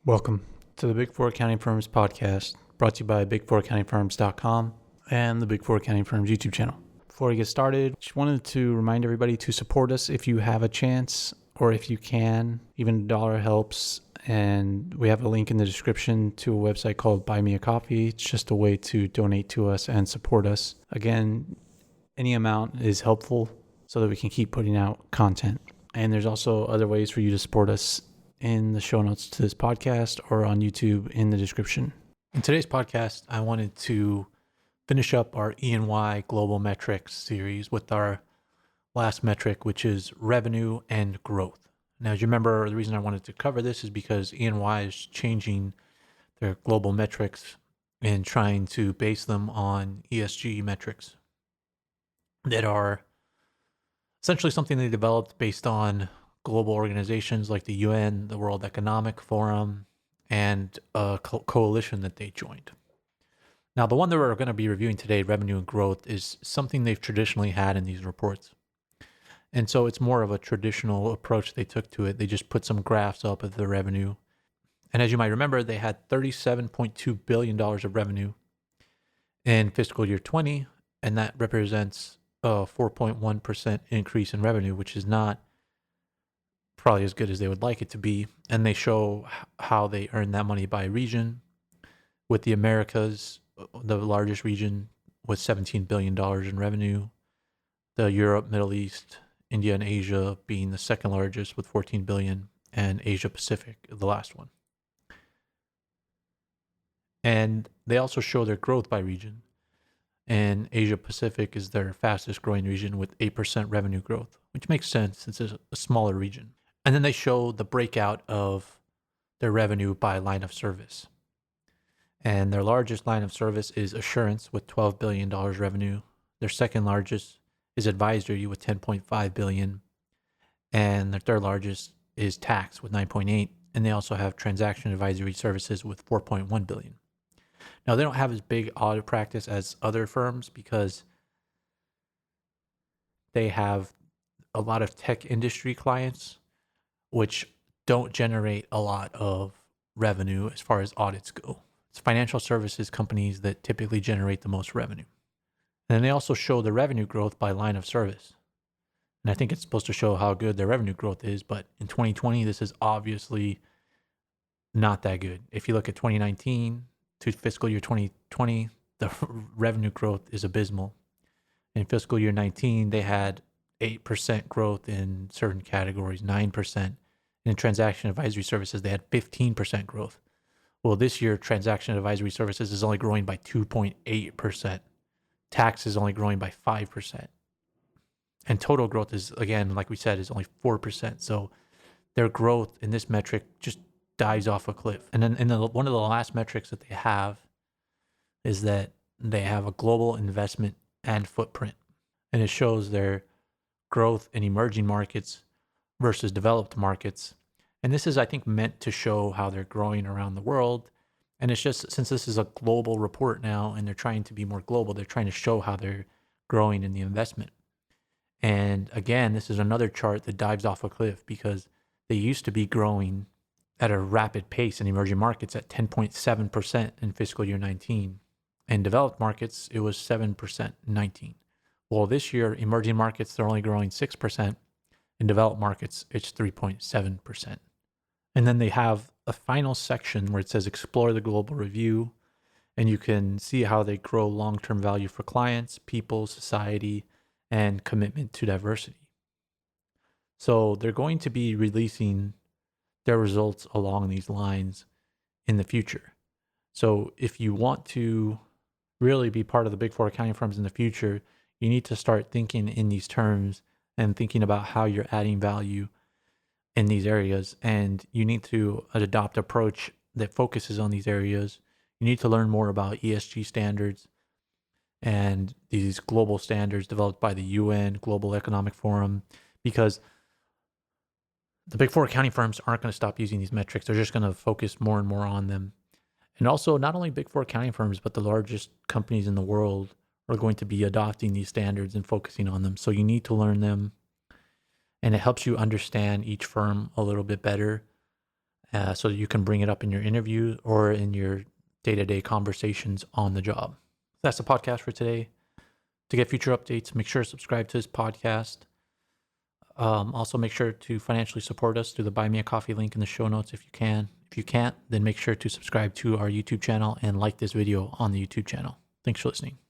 Welcome to the Big Four Accounting Firms podcast, brought to you by big4accountingfirms.com and the Big Four Accounting Firms YouTube channel. Before we get started, just wanted to remind everybody to support us if you have a chance or if you can. Even $1 helps, and we have a link in the description to a website called Buy Me a Coffee. It's just a way to donate to us and support us. Again, any amount is helpful so that we can keep putting out content. And there's also other ways for you to support us in the show notes to this podcast or on YouTube in the description. In today's podcast, I wanted to finish up our E&Y Global Metrics series with our last metric, which is revenue and growth. Now, as you remember, the reason I wanted to cover this is because E&Y is changing their global metrics and trying to base them on ESG metrics that are essentially something they developed based on global organizations like the UN, the World Economic Forum, and a coalition that they joined. Now, the one that we're going to be reviewing today, revenue and growth, is something they've traditionally had in these reports. And so it's more of a traditional approach they took to it. They just put some graphs up of the revenue. And as you might remember, they had $37.2 billion of revenue in fiscal year 20, and that represents a 4.1% increase in revenue, which is not probably as good as they would like it to be. And they show how they earn that money by region, with the Americas, the largest region, with $17 billion in revenue, the Europe, Middle East, India, and Asia being the second largest with $14 billion, and Asia Pacific, the last one. And they also show their growth by region. And Asia Pacific is their fastest growing region with 8% revenue growth, which makes sense since it's a smaller region. And then they show the breakout of their revenue by line of service. And their largest line of service is assurance with $12 billion revenue. Their second largest is advisory with $10.5 billion. And their third largest is tax with $9.8. And they also have transaction advisory services with $4.1 billion. Now, they don't have as big audit practice as other firms because they have a lot of tech industry clients, which don't generate a lot of revenue as far as audits go. It's financial services companies that typically generate the most revenue. And then they also show the revenue growth by line of service. And I think it's supposed to show how good their revenue growth is, but in 2020, this is obviously not that good. If you look at 2019 to fiscal year 2020, the revenue growth is abysmal. In fiscal year 19, they had 8% growth in certain categories, 9%. In transaction advisory services, they had 15% growth. Well, this year, transaction advisory services is only growing by 2.8%. Tax is only growing by 5%. And total growth is, again, like we said, is only 4%. So their growth in this metric just dives off a cliff. And then one of the last metrics that they have is that they have a global investment and footprint. And it shows their growth in emerging markets versus developed markets. And this is, I think, meant to show how they're growing around the world. And it's just, since this is a global report now and they're trying to be more global, they're trying to show how they're growing in the investment. And again, this is another chart that dives off a cliff because they used to be growing at a rapid pace in emerging markets at 10.7% in fiscal year 19. In developed markets, it was 7% in 19. Well, this year, emerging markets, they're only growing 6%. In developed markets, it's 3.7%. And then they have a final section where it says explore the global review, and you can see how they grow long-term value for clients, people, society, and commitment to diversity. So they're going to be releasing their results along these lines in the future. So if you want to really be part of the Big Four accounting firms in the future, you need to start thinking in these terms and thinking about how you're adding value in these areas. And you need to adopt an approach that focuses on these areas. You need to learn more about ESG standards and these global standards developed by the UN, Global Economic Forum, because the Big Four accounting firms aren't going to stop using these metrics. They're just going to focus more and more on them. And also, not only Big Four accounting firms, but the largest companies in the world are going to be adopting these standards and focusing on them. So you need to learn them. And it helps you understand each firm a little bit better so you can bring it up in your interview or in your day-to-day conversations on the job. That's the podcast for today. To get future updates, make sure to subscribe to this podcast. Also, make sure to financially support us through the Buy Me a Coffee link in the show notes if you can. If you can't, then make sure to subscribe to our YouTube channel and like this video on the YouTube channel. Thanks for listening.